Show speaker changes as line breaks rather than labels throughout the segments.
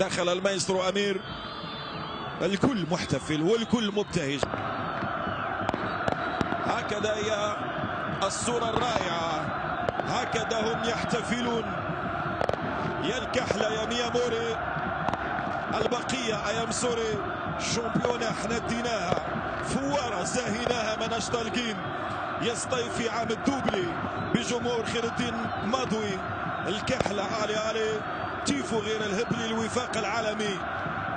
دخل المايسترو أمير، الكل محتفل والكل مبتهج. هكذا هي الصورة الرائعة، هكذا هم يحتفلون. يا الكحلة يا مياموري، البقية أيام سوري، شامبيونة احنا اديناها، فوارة زاهيناها من طالقين. يصطيف عام الدوبلي بجمهور خير الدين ماضوي. الكحلة علي تيفو غير الهبلي الوفاق العالمي.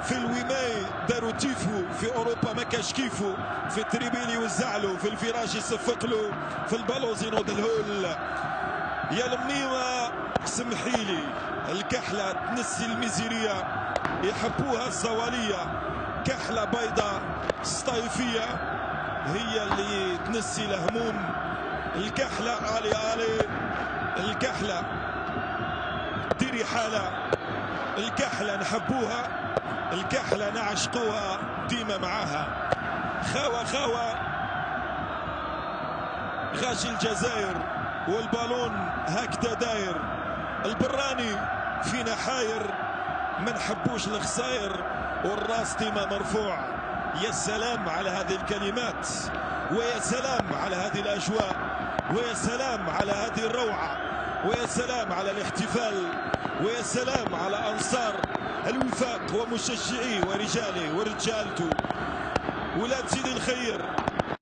في الويماي داروا تيفو، في اوروبا ما كاش كيفو، في التريبيل يوزعلو، في الفراش يصفقلو، في البالوزين ودلهول. يا الميمة سمحيلي، الكحلة تنسي الميزيرية، يحبوها الزوالية. كحلة بيضاء صطيفية هي اللي تنسي الهموم. الكحلة علي الكحلة ديري حالة، الكحلة نحبوها، الكحلة نعشقوها ديما معاها. خاوة غاشي الجزائر والبالون هكذا داير. البراني فينا حاير، ما نحبوش الخساير والراس ديما مرفوع. يا سلام على هذه الكلمات، ويا سلام على هذه الأجواء، ويا سلام على هذه الروعة، ويا سلام على الاحتفال، ويا سلام على أنصار الوفاق ومشجعيه ورجاله ورجالته ولاد سيدي الخير.